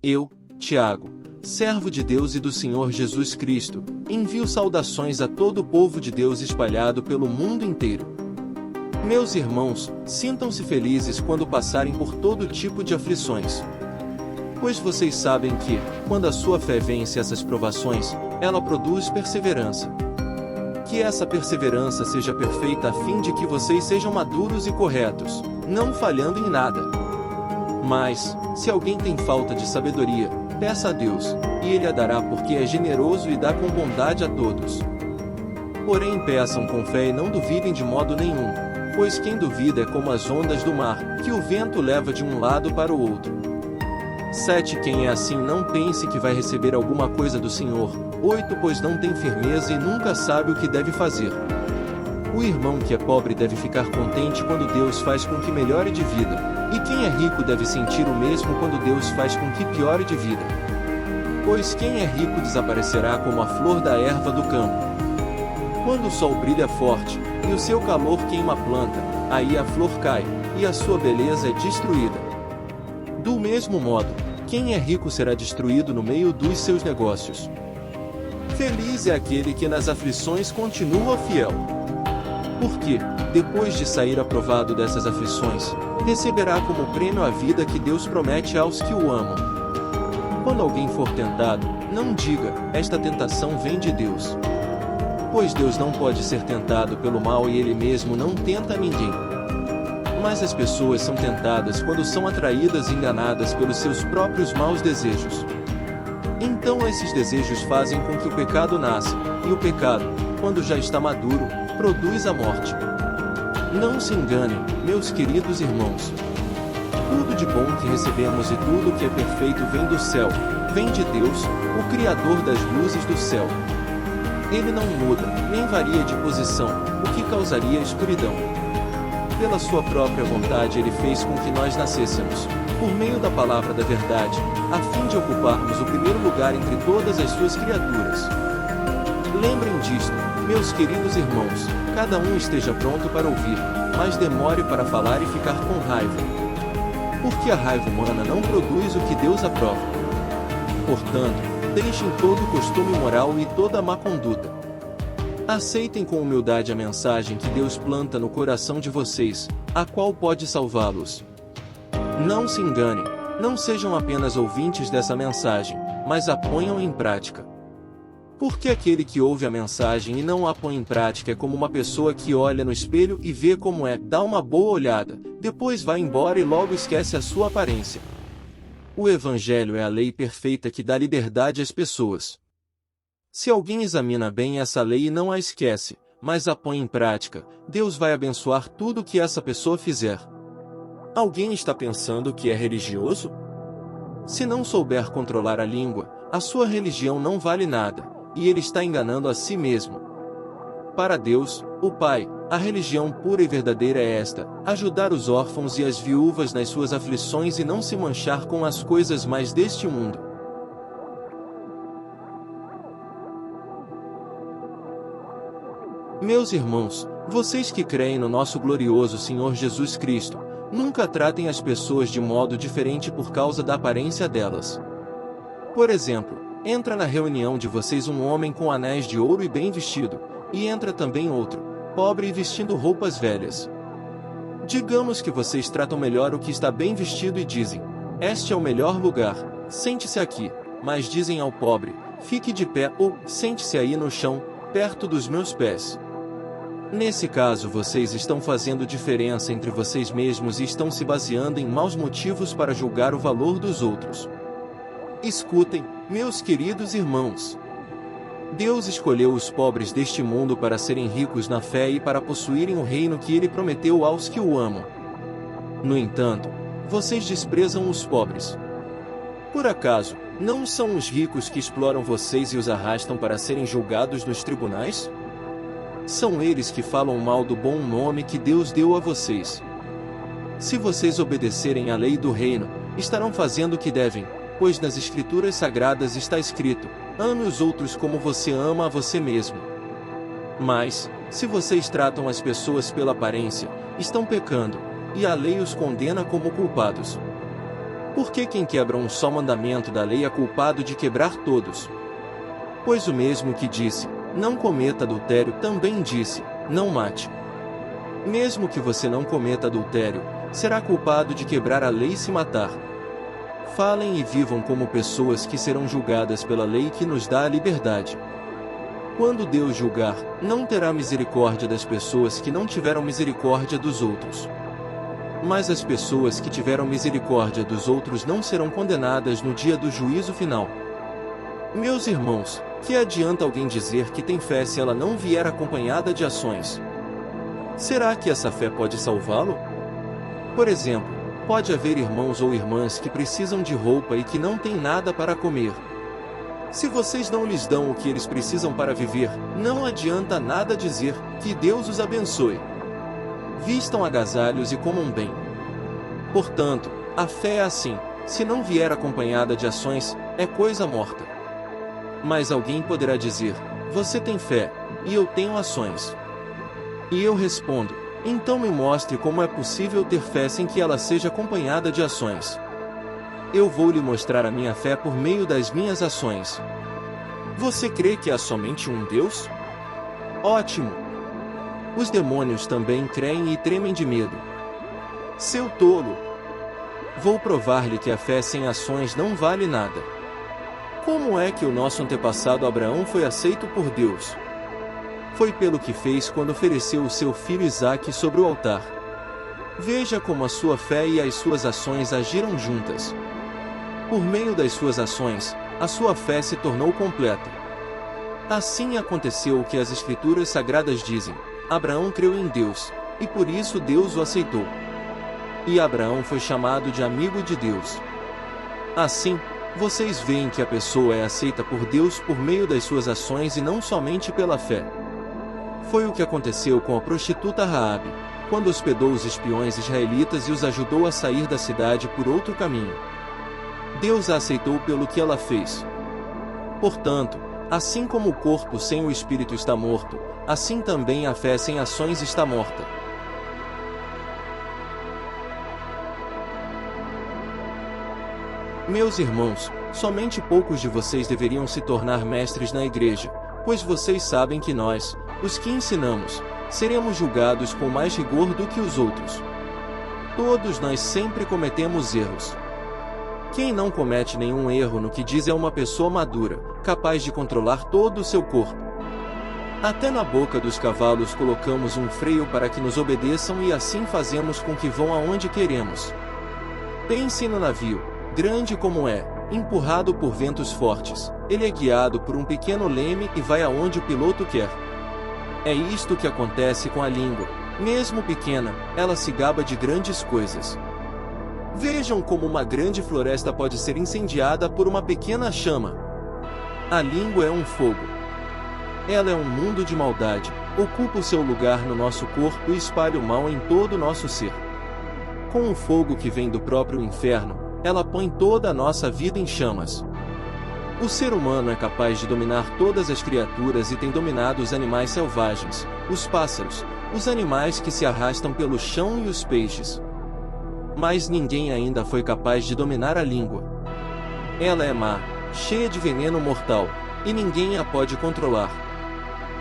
Eu, Tiago, servo de Deus e do Senhor Jesus Cristo, envio saudações a todo o povo de Deus espalhado pelo mundo inteiro. Meus irmãos, sintam-se felizes quando passarem por todo tipo de aflições. Pois vocês sabem que, quando a sua fé vence essas provações, ela produz perseverança. Que essa perseverança seja perfeita a fim de que vocês sejam maduros e corretos, não falhando em nada. Mas, se alguém tem falta de sabedoria, peça a Deus, e Ele a dará porque é generoso e dá com bondade a todos. Porém peçam com fé e não duvidem de modo nenhum, pois quem duvida é como as ondas do mar, que o vento leva de um lado para o outro. 7. Quem é assim não pense que vai receber alguma coisa do Senhor. 8. Pois não tem firmeza e nunca sabe o que deve fazer. O irmão que é pobre deve ficar contente quando Deus faz com que melhore de vida. E quem é rico deve sentir o mesmo quando Deus faz com que piore de vida. Pois quem é rico desaparecerá como a flor da erva do campo. Quando o sol brilha forte, e o seu calor queima a planta, aí a flor cai, e a sua beleza é destruída. Do mesmo modo, quem é rico será destruído no meio dos seus negócios. Feliz é aquele que nas aflições continua fiel. Porque, depois de sair aprovado dessas aflições, receberá como prêmio a vida que Deus promete aos que o amam. Quando alguém for tentado, não diga, esta tentação vem de Deus. Pois Deus não pode ser tentado pelo mal e Ele mesmo não tenta ninguém. Mas as pessoas são tentadas quando são atraídas e enganadas pelos seus próprios maus desejos. Então esses desejos fazem com que o pecado nasça, e o pecado, quando já está maduro, produz a morte. Não se enganem, meus queridos irmãos. Tudo de bom que recebemos e tudo que é perfeito vem do céu, vem de Deus, o Criador das luzes do céu. Ele não muda, nem varia de posição, o que causaria escuridão. Pela sua própria vontade Ele fez com que nós nascêssemos, por meio da palavra da verdade, a fim de ocuparmos o primeiro lugar entre todas as suas criaturas. Lembrem disto, meus queridos irmãos, cada um esteja pronto para ouvir, mas demore para falar e ficar com raiva. Porque a raiva humana não produz o que Deus aprova. Portanto, deixem todo o costume moral e toda a má conduta. Aceitem com humildade a mensagem que Deus planta no coração de vocês, a qual pode salvá-los. Não se enganem, não sejam apenas ouvintes dessa mensagem, mas a ponham em prática. Porque aquele que ouve a mensagem e não a põe em prática é como uma pessoa que olha no espelho e vê como é, dá uma boa olhada, depois vai embora e logo esquece a sua aparência. O Evangelho é a lei perfeita que dá liberdade às pessoas. Se alguém examina bem essa lei e não a esquece, mas a põe em prática, Deus vai abençoar tudo o que essa pessoa fizer. Alguém está pensando que é religioso? Se não souber controlar a língua, a sua religião não vale nada, e ele está enganando a si mesmo. Para Deus, o Pai, a religião pura e verdadeira é esta: ajudar os órfãos e as viúvas nas suas aflições e não se manchar com as coisas mais deste mundo. Meus irmãos, vocês que creem no nosso glorioso Senhor Jesus Cristo, nunca tratem as pessoas de modo diferente por causa da aparência delas. Por exemplo, entra na reunião de vocês um homem com anéis de ouro e bem vestido, e entra também outro, pobre e vestindo roupas velhas. Digamos que vocês tratam melhor o que está bem vestido e dizem: este é o melhor lugar, sente-se aqui, mas dizem ao pobre: fique de pé ou sente-se aí no chão, perto dos meus pés. Nesse caso vocês estão fazendo diferença entre vocês mesmos e estão se baseando em maus motivos para julgar o valor dos outros. Escutem, meus queridos irmãos. Deus escolheu os pobres deste mundo para serem ricos na fé e para possuírem o reino que Ele prometeu aos que o amam. No entanto, vocês desprezam os pobres. Por acaso, não são os ricos que exploram vocês e os arrastam para serem julgados nos tribunais? São eles que falam mal do bom nome que Deus deu a vocês. Se vocês obedecerem à lei do reino, estarão fazendo o que devem, pois nas Escrituras Sagradas está escrito: ame os outros como você ama a você mesmo. Mas, se vocês tratam as pessoas pela aparência, estão pecando, e a lei os condena como culpados. Porque quem quebra um só mandamento da lei é culpado de quebrar todos. Pois o mesmo que disse, não cometa adultério, também disse, não mate. Mesmo que você não cometa adultério, será culpado de quebrar a lei se matar. Falem e vivam como pessoas que serão julgadas pela lei que nos dá a liberdade. Quando Deus julgar, não terá misericórdia das pessoas que não tiveram misericórdia dos outros. Mas as pessoas que tiveram misericórdia dos outros não serão condenadas no dia do juízo final. Meus irmãos, que adianta alguém dizer que tem fé se ela não vier acompanhada de ações? Será que essa fé pode salvá-lo? Por exemplo, pode haver irmãos ou irmãs que precisam de roupa e que não têm nada para comer. Se vocês não lhes dão o que eles precisam para viver, não adianta nada dizer, que Deus os abençoe. Vistam agasalhos e comam bem. Portanto, a fé é assim, se não vier acompanhada de ações, é coisa morta. Mas alguém poderá dizer, você tem fé, e eu tenho ações. E eu respondo, então me mostre como é possível ter fé sem que ela seja acompanhada de ações. Eu vou lhe mostrar a minha fé por meio das minhas ações. Você crê que há somente um Deus? Ótimo! Os demônios também creem e tremem de medo. Seu tolo! Vou provar-lhe que a fé sem ações não vale nada. Como é que o nosso antepassado Abraão foi aceito por Deus? Foi pelo que fez quando ofereceu o seu filho Isaque sobre o altar. Veja como a sua fé e as suas ações agiram juntas. Por meio das suas ações, a sua fé se tornou completa. Assim aconteceu o que as Escrituras Sagradas dizem, Abraão creu em Deus, e por isso Deus o aceitou. E Abraão foi chamado de amigo de Deus. Assim, vocês veem que a pessoa é aceita por Deus por meio das suas ações e não somente pela fé. Foi o que aconteceu com a prostituta Raabe, quando hospedou os espiões israelitas e os ajudou a sair da cidade por outro caminho. Deus a aceitou pelo que ela fez. Portanto, assim como o corpo sem o espírito está morto, assim também a fé sem ações está morta. Meus irmãos, somente poucos de vocês deveriam se tornar mestres na igreja, pois vocês sabem que nós, os que ensinamos, seremos julgados com mais rigor do que os outros. Todos nós sempre cometemos erros. Quem não comete nenhum erro no que diz é uma pessoa madura, capaz de controlar todo o seu corpo. Até na boca dos cavalos colocamos um freio para que nos obedeçam e assim fazemos com que vão aonde queremos. Pense no navio, grande como é, empurrado por ventos fortes, ele é guiado por um pequeno leme e vai aonde o piloto quer. É isto que acontece com a língua. Mesmo pequena, ela se gaba de grandes coisas. Vejam como uma grande floresta pode ser incendiada por uma pequena chama. A língua é um fogo. Ela é um mundo de maldade, ocupa o seu lugar no nosso corpo e espalha o mal em todo o nosso ser. Com o fogo que vem do próprio inferno, ela põe toda a nossa vida em chamas. O ser humano é capaz de dominar todas as criaturas e tem dominado os animais selvagens, os pássaros, os animais que se arrastam pelo chão e os peixes. Mas ninguém ainda foi capaz de dominar a língua. Ela é má, cheia de veneno mortal, e ninguém a pode controlar.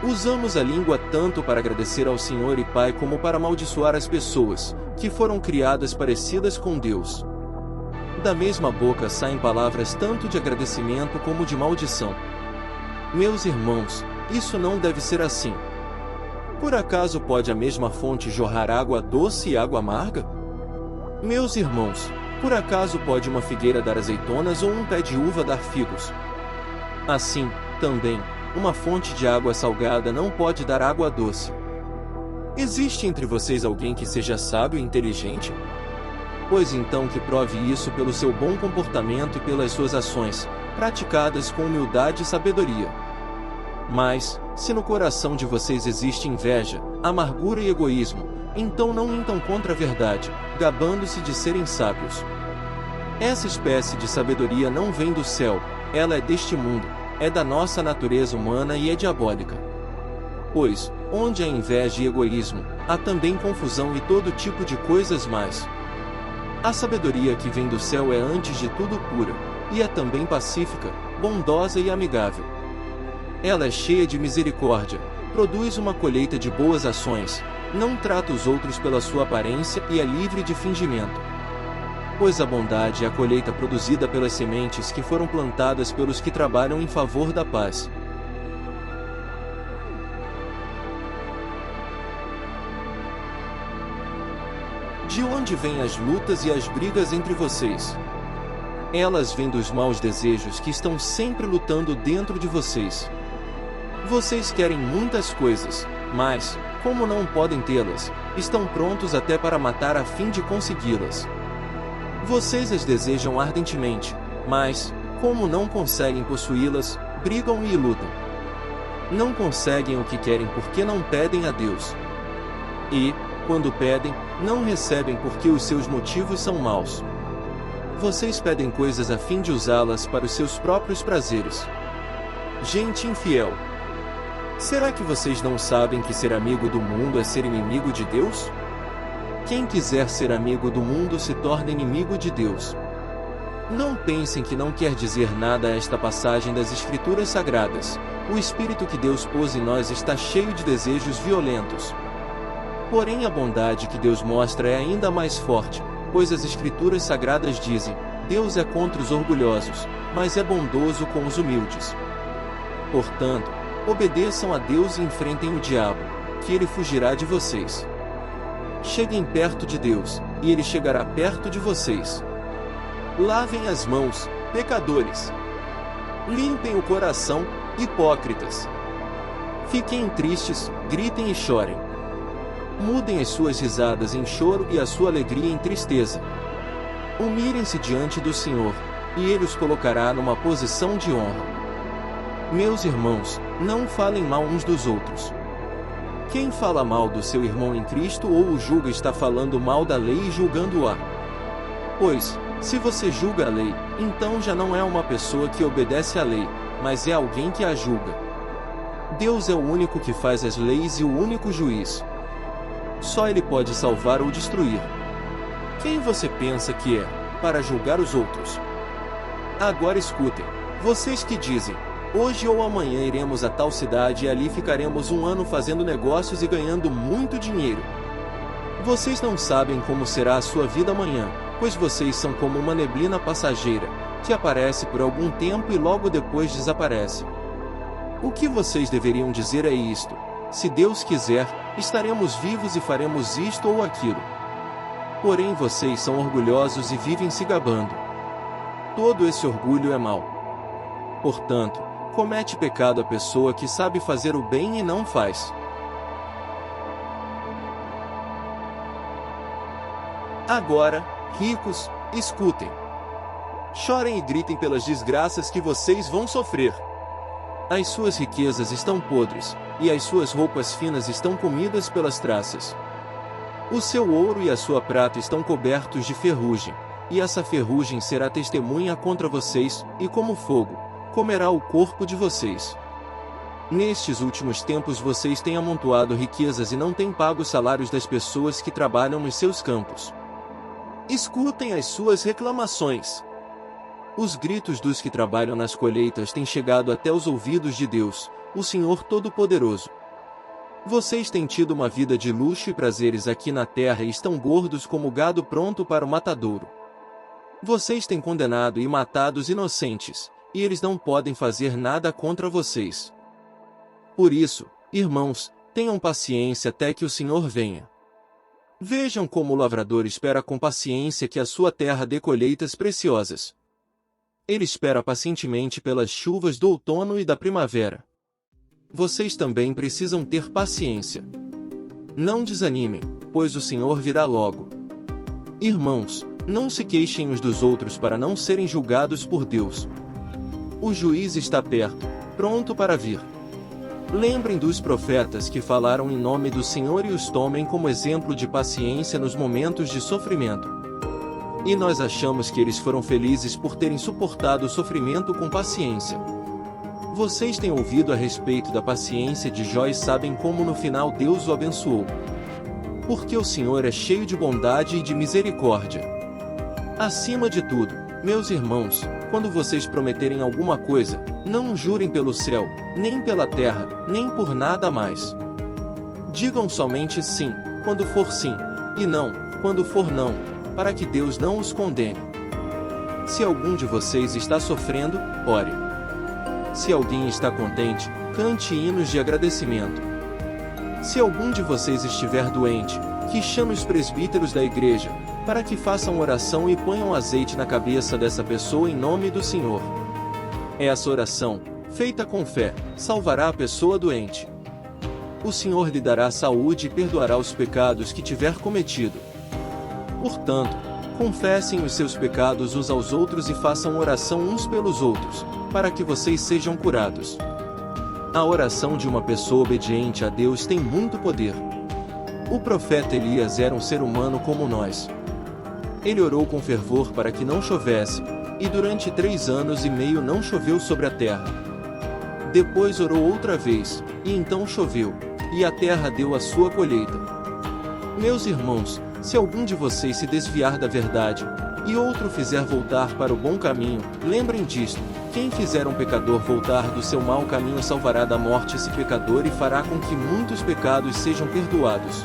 Usamos a língua tanto para agradecer ao Senhor e Pai como para amaldiçoar as pessoas, que foram criadas parecidas com Deus. Da mesma boca saem palavras tanto de agradecimento como de maldição. Meus irmãos, isso não deve ser assim. Por acaso pode a mesma fonte jorrar água doce e água amarga? Meus irmãos, por acaso pode uma figueira dar azeitonas ou um pé de uva dar figos? Assim, também, uma fonte de água salgada não pode dar água doce. Existe entre vocês alguém que seja sábio e inteligente? Pois então que prove isso pelo seu bom comportamento e pelas suas ações, praticadas com humildade e sabedoria. Mas, se no coração de vocês existe inveja, amargura e egoísmo, então não mintam contra a verdade, gabando-se de serem sábios. Essa espécie de sabedoria não vem do céu, ela é deste mundo, é da nossa natureza humana e é diabólica. Pois, onde há inveja e egoísmo, há também confusão e todo tipo de coisas más. A sabedoria que vem do céu é antes de tudo pura, e é também pacífica, bondosa e amigável. Ela é cheia de misericórdia, produz uma colheita de boas ações, não trata os outros pela sua aparência e é livre de fingimento. Pois a bondade é a colheita produzida pelas sementes que foram plantadas pelos que trabalham em favor da paz. De onde vêm as lutas e as brigas entre vocês? Elas vêm dos maus desejos que estão sempre lutando dentro de vocês. Vocês querem muitas coisas, mas, como não podem tê-las, estão prontos até para matar a fim de consegui-las. Vocês as desejam ardentemente, mas, como não conseguem possuí-las, brigam e lutam. Não conseguem o que querem porque não pedem a Deus. E, quando pedem, não recebem porque os seus motivos são maus. Vocês pedem coisas a fim de usá-las para os seus próprios prazeres. Gente infiel! Será que vocês não sabem que ser amigo do mundo é ser inimigo de Deus? Quem quiser ser amigo do mundo se torna inimigo de Deus. Não pensem que não quer dizer nada esta passagem das Escrituras Sagradas. O Espírito que Deus pôs em nós está cheio de desejos violentos. Porém, a bondade que Deus mostra é ainda mais forte, pois as Escrituras Sagradas dizem: Deus é contra os orgulhosos, mas é bondoso com os humildes. Portanto, obedeçam a Deus e enfrentem o diabo, que ele fugirá de vocês. Cheguem perto de Deus, e ele chegará perto de vocês. Lavem as mãos, pecadores. Limpem o coração, hipócritas. Fiquem tristes, gritem e chorem. Mudem as suas risadas em choro e a sua alegria em tristeza. Humilhem-se diante do Senhor, e Ele os colocará numa posição de honra. Meus irmãos, não falem mal uns dos outros. Quem fala mal do seu irmão em Cristo ou o julga está falando mal da lei e julgando-a. Pois, se você julga a lei, então já não é uma pessoa que obedece à lei, mas é alguém que a julga. Deus é o único que faz as leis e o único juiz. Só Ele pode salvar ou destruir. Quem você pensa que é, para julgar os outros? Agora escutem, vocês que dizem: hoje ou amanhã iremos a tal cidade e ali ficaremos um ano fazendo negócios e ganhando muito dinheiro. Vocês não sabem como será a sua vida amanhã, pois vocês são como uma neblina passageira, que aparece por algum tempo e logo depois desaparece. O que vocês deveriam dizer é isto: se Deus quiser, estaremos vivos e faremos isto ou aquilo. Porém vocês são orgulhosos e vivem se gabando. Todo esse orgulho é mau. Portanto, comete pecado a pessoa que sabe fazer o bem e não faz. Agora, ricos, escutem. Chorem e gritem pelas desgraças que vocês vão sofrer. As suas riquezas estão podres, e as suas roupas finas estão comidas pelas traças. O seu ouro e a sua prata estão cobertos de ferrugem, e essa ferrugem será testemunha contra vocês, e como fogo, comerá o corpo de vocês. Nestes últimos tempos vocês têm amontoado riquezas e não têm pago os salários das pessoas que trabalham nos seus campos. Escutem as suas reclamações. Os gritos dos que trabalham nas colheitas têm chegado até os ouvidos de Deus, o Senhor Todo-Poderoso. Vocês têm tido uma vida de luxo e prazeres aqui na terra e estão gordos como gado pronto para o matadouro. Vocês têm condenado e matado os inocentes, e eles não podem fazer nada contra vocês. Por isso, irmãos, tenham paciência até que o Senhor venha. Vejam como o lavrador espera com paciência que a sua terra dê colheitas preciosas. Ele espera pacientemente pelas chuvas do outono e da primavera. Vocês também precisam ter paciência. Não desanimem, pois o Senhor virá logo. Irmãos, não se queixem uns dos outros para não serem julgados por Deus. O juiz está perto, pronto para vir. Lembrem dos profetas que falaram em nome do Senhor e os tomem como exemplo de paciência nos momentos de sofrimento. E nós achamos que eles foram felizes por terem suportado o sofrimento com paciência. Vocês têm ouvido a respeito da paciência de Jó e sabem como no final Deus o abençoou. Porque o Senhor é cheio de bondade e de misericórdia. Acima de tudo, meus irmãos, quando vocês prometerem alguma coisa, não jurem pelo céu, nem pela terra, nem por nada mais. Digam somente sim, quando for sim, e não, quando for não, para que Deus não os condene. Se algum de vocês está sofrendo, ore. Se alguém está contente, cante hinos de agradecimento. Se algum de vocês estiver doente, que chame os presbíteros da igreja, para que façam oração e ponham azeite na cabeça dessa pessoa em nome do Senhor. Essa oração, feita com fé, salvará a pessoa doente. O Senhor lhe dará saúde e perdoará os pecados que tiver cometido. Portanto, confessem os seus pecados uns aos outros e façam oração uns pelos outros, para que vocês sejam curados. A oração de uma pessoa obediente a Deus tem muito poder. O profeta Elias era um ser humano como nós. Ele orou com fervor para que não chovesse, e durante 3 anos e meio não choveu sobre a terra. Depois orou outra vez, e então choveu, e a terra deu a sua colheita. Meus irmãos, se algum de vocês se desviar da verdade, e outro fizer voltar para o bom caminho, lembrem disto: quem fizer um pecador voltar do seu mau caminho salvará da morte esse pecador e fará com que muitos pecados sejam perdoados.